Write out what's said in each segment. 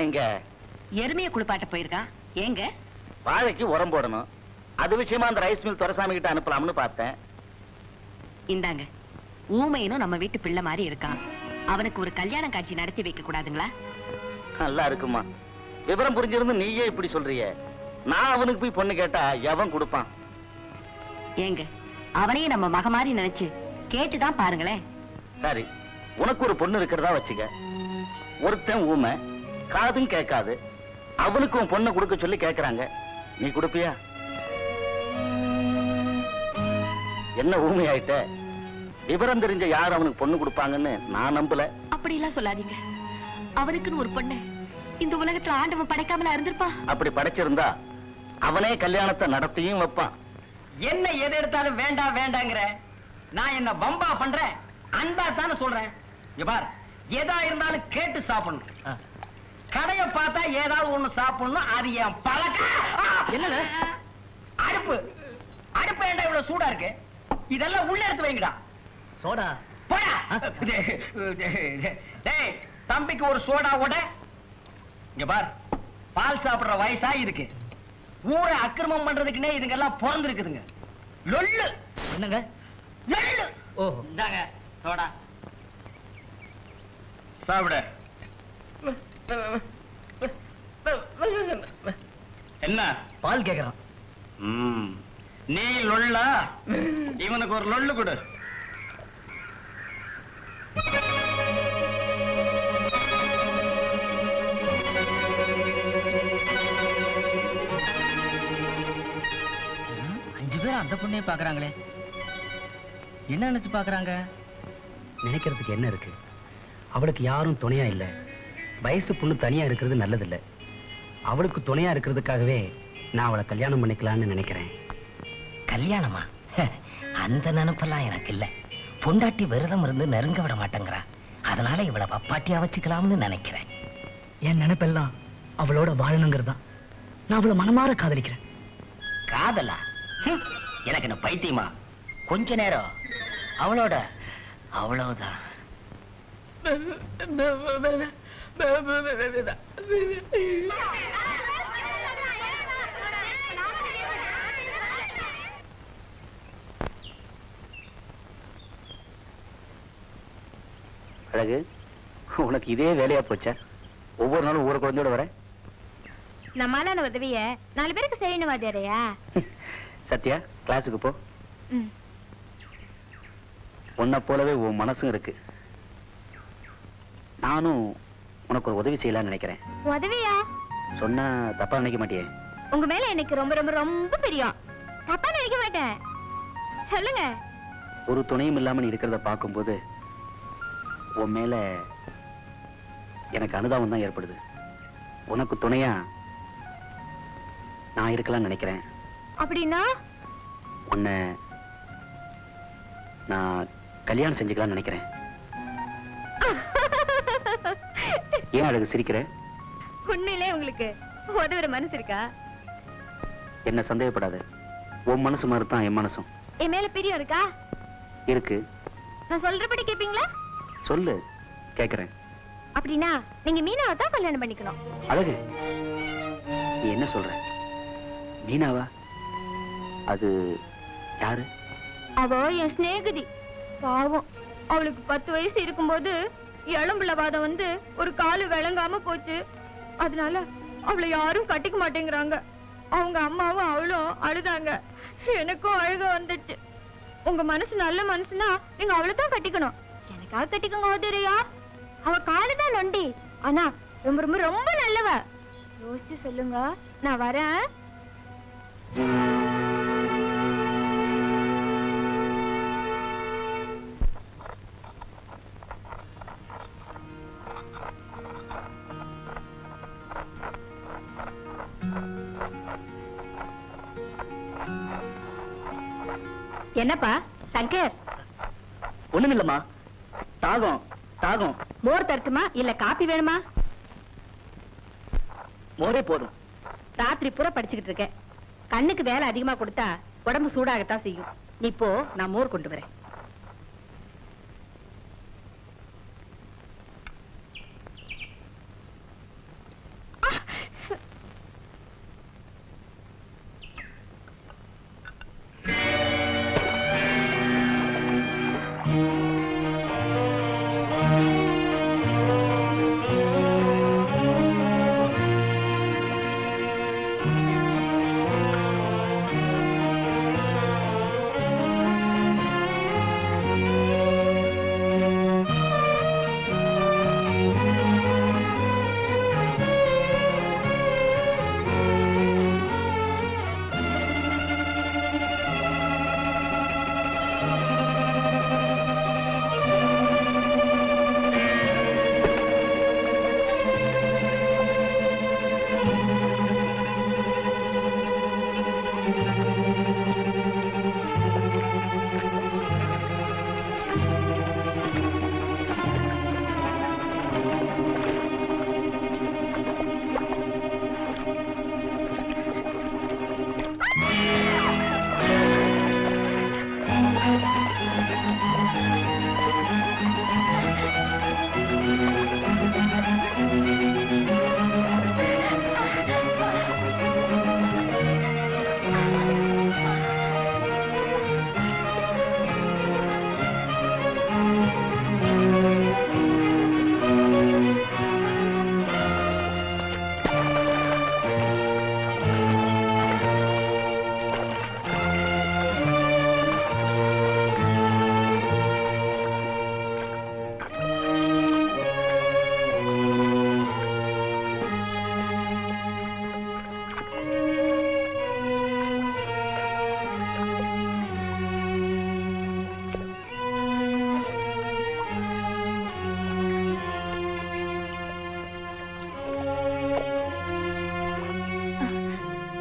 எங்க? எருமையை குளிப்பாட்ட போயிருக்கான். ஏங்க? வாழைக்கு உரம் போடணும். அது விஷயமா அந்த ரைஸ் மில் துரைசாமி கிட்ட அனுப்பலாம்னு பார்த்தேன். இந்தாங்க. ஊமையனும் நம்ம வீட்டு பிள்ளை மாதிரி இருக்கான். அவனுக்கு ஒரு கல்யாணம் காட்சி நடத்தி வைக்க கூடாதுங்களா? நல்லா இருக்குமா. விவரம் புரிஞ்சிருந்து நீயே இப்படி சொல்றிய. நான் அவனுக்கு போய் பொண்ணு கேட்டா எவன் கொடுப்பான்? ஏங்க, அவனையும் நம்ம மக மாதிரி நினைச்சு கேட்டுதான் பாருங்களேன். சரி, உனக்கு ஒரு பொண்ணு இருக்கிறதா வச்சுக்க. ஒருத்தன் ஊமை, காதும் கேட்காது. அவனுக்கு உன் பொண்ணு கொடுக்க சொல்லி கேட்கறாங்க. நீ கொடுப்பியா? என்ன ஊமையாயிட்ட? விவரம் தெரிஞ்ச யார் அவனுக்கு பொண்ணு கொடுப்பாங்கன்னு நான் நம்பல. அப்படி எல்லாம் சொல்லாதீங்க. அவனுக்குன்னு ஒரு பொண்ணு இந்த உலகத்துல ஆண்டவன் படைக்காமல இருந்திருப்பா. அப்படி படைச்சிருந்தா அவனே கல்யாணத்தை நடத்தியும் வைப்பான். என்ன எது எடுத்தாலும் வேண்டாம் வேண்டாங்கிற? நான் என்ன பம்பா பண்றேன்? அன்பா தானே சொல்றேன். பார், எதா இருந்தாலும் கேட்டு சாப்பிடணும். கடைய பார்த்தா ஏதாவது ஒண்ணு சாப்பிடணும். அது என் பழக்கம். என்ன அடுப்பு அடுப்பு ஏண்டா இவ்வளவு சூடா இருக்கு? இதெல்லாம் உள்ள எடுத்து வைங்கடா. சோடா போடா. டேய், தம்பிக்கு ஒரு சோடா ஓட. இங்க பார், பால் சாப்பிடுற வயசா இருக்கு. ஊரை அக்கிரமம் பண்றதுக்குன்னே இதுங்கெல்லாம் பிறந்திருக்குதுங்க. லொல்லு என்னங்க? லொல்லு. ஓ, இந்தாங்க சோடா சாப்பிட. என்ன பால் கேக்குறான்? நீ லொல்லா? இவனுக்கு ஒரு லொல்லு கொடு. அந்த பொண்ணே பாக்குறாங்களே, என்ன நினைச்சு பாக்குறாங்க? நினைக்கிறதுக்கு என்ன இருக்கு? அவளுக்கு யாரும் துணையா இல்ல. வயசு பொண்ணு தனியா இருக்கிறது நல்லதில்ல. அவளுக்கு துணையா இருக்கிறதுக்காகவே நான் அவளை கல்யாணம் பண்ணிக்கலாம்னு நினைக்கிறேன். கல்யாணமா? அந்த நினைப்பெல்லாம் எனக்கு இல்ல. பொண்டாட்டி விரதம் இருந்து நெருங்க விட மாட்டேங்கிறா. அதனால இவளை பப்பாட்டியா வச்சுக்கலாம்னு நினைக்கிறேன். என் நினைப்பெல்லாம் அவளோட வாழணுங்கிறதா. நான் அவளை மனமாற காதலிக்கிறேன். காதலா? எனக்கு என்ன பைத்தியமா? கொஞ்ச நேரம் அவளோட அவ்வளவுதான். அழகு, உனக்கு இதே வேலையா போச்சா? ஒவ்வொரு நாளும் ஒவ்வொரு குழந்தையோட வர. நம்மளான உதவிய 4 பேருக்கு செய்யணும் வாத்தியாரையா? சத்யா, கிளாஸுக்கு போ. உன்னை போலவே உன் மனசும் இருக்கு. நானும் உனக்கு ஒரு உதவி செய்யலாம்னு நினைக்கிறேன். உதவியா? சொன்னா தப்பா நினைக்க மாட்டியே? உங்க மேல எனக்கு ரொம்ப ரொம்ப ரொம்ப பிரியம். தப்பா நினைக்க மாட்டேன். சொல்லுங்க. ஒரு துணையும் இல்லாம நீ இருக்கிறத பார்க்கும்போது உன் மேல எனக்கு அனுதாபம் தான் ஏற்படுது. உனக்கு துணையா நான் இருக்கலாம்னு நினைக்கிறேன். அப்படின்னா உன்னை நான் கல்யாணம் செஞ்சுக்கலாம்னு நினைக்கிறேன். ஏன் அழகு சிரிக்கிற? உண்மையிலே உங்களுக்கு உதவுற மனசு இருக்கா? என்ன சந்தேகப்படாத. உன் மனசு மாதிரி தான் என் மனசும். என் மேல பிரியம் இருக்கா? இருக்கு. நான் சொல்றபடி கேப்பீங்களா? சொல்லு, கேக்குறேன். அப்படின்னா நீங்க மீனாவை தான் கல்யாணம் பண்ணிக்கணும். அழகு, நீ என்ன சொல்ற? மீனாவா? அது யாரு? அவ என் சிநேகிதி. பாவம், அவளுக்கு 10 வயசு இருக்கும்போது எலும்புலவாதம் வந்து ஒரு காலு விளங்காம போச்சு. அதனால அவளை யாரும் கட்டிக்க மாட்டேங்கிறாங்க. அவங்க அம்மாவும் அவளும் அழுதாங்க. எனக்கும் அழுக வந்துச்சு. உங்க மனசு நல்ல மனசுனா நீங்க அவளை தான் கட்டிக்கணும். எனக்காக கட்டிக்கோங்க ஓதுரையா. அவ காலுதான் நொண்டி, ஆனா ரொம்ப ரொம்ப ரொம்ப நல்லவ. யோசிச்சு சொல்லுங்க, நான் வரேன். என்னப்பா சங்கர்? ஒண்ணுமில்லம்மா, தாகம் தாகம். மோர் தரட்டுமா இல்ல காப்பி வேணுமா? மோரே போதும். ராத்திரி பூரா படிச்சுக்கிட்டு இருக்கேன். கண்ணுக்கு வேலை அதிகமா கொடுத்தா உடம்பு சூடாகத்தான் செய்யும். நீ போ, நான் மோர் கொண்டு வரேன்.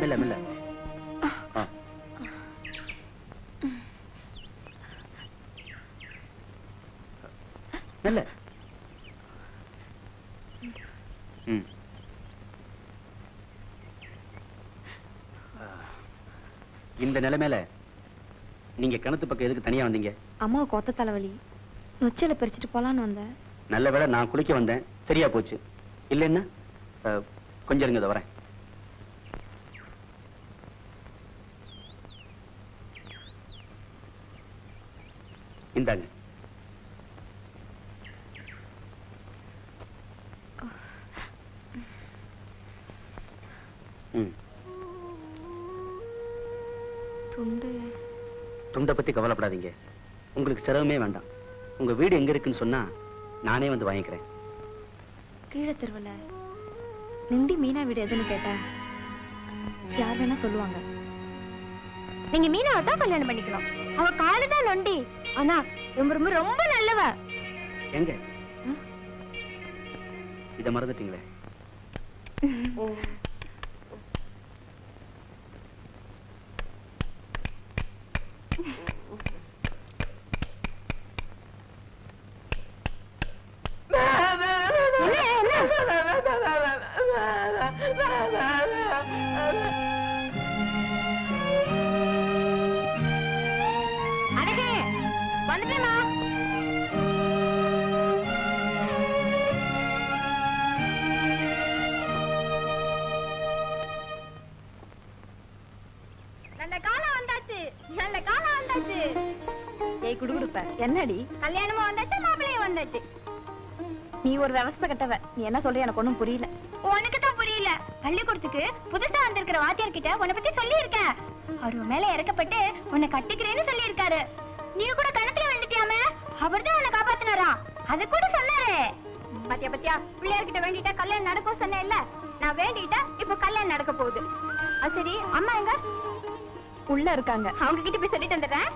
மெல்ல மெல்ல. மெல்ல. இந்த நிலைமையில நீங்க கிணத்து பக்கம் எதுக்கு தனியா வந்தீங்க? அம்மாவுக்கு ஒத்த தலைவலி, நொச்சல பறிச்சுட்டு போலான்னு வந்தேன். நல்ல வேளை நான் குளிக்க வந்தேன், சரியா போச்சு. இல்லைன்னா கொஞ்சம் இருங்க, வரேன். இந்தாங்க. துண்டை பத்தி கவலைப்படாதீங்க. உங்களுக்கு சிரமமே வேண்டாம். உங்க வீடு எங்க இருக்குன்னு சொன்னா நானே வந்து வாங்கிக்கிறேன். கீழே தெருவுல நொண்டி மீனா வீடு எதுன்னு கேட்டா யார் வேணா சொல்லுவாங்க. நீங்க மீனாவை தான் கல்யாணம் பண்ணிக்கலாம். அவ காலுதான் நொண்டி, ஆனா ரொம்ப ரொம்ப ரொம்ப நல்லவ. எங்க இத மறந்துட்டீங்களே? என்னடி கல்யாணமா வந்தாச்சு, மாப்பிள்ளையும் வந்தாச்சு. நீ ஒரு விவசாய கட்டவ. நீ என்ன சொல்ற எனக்கு ஒண்ணும் புரியல. உனக்கு தான் புரியல. பள்ளிக்கூடத்துக்கு புதுசா வந்திருக்கிற வாத்தியார் கிட்ட உன்னை பத்தி சொல்லி இருக்கேன். அவர் மேல இறக்கப்பட்டு உன்னை கட்டிக்கிறேன்னு சொல்லி இருக்காரு. நீ கூட கணக்குல வந்துட்டியாமே, அவர்தான் உன்னை காப்பாத்தினாரா? அது கூட சொன்னாரு. பாத்தியா பாத்தியா, பிள்ளையார்கிட்ட வேண்டிட்டா கல்யாணம் நடக்கும் சொன்ன இல்ல, நான் வேண்டிட்டா இப்ப கல்யாணம் நடக்க போகுது. அது சரி, அம்மா எங்க? உள்ள இருக்காங்க. அவங்க கிட்ட போய் சொல்லிட்டு வந்துடுறேன்.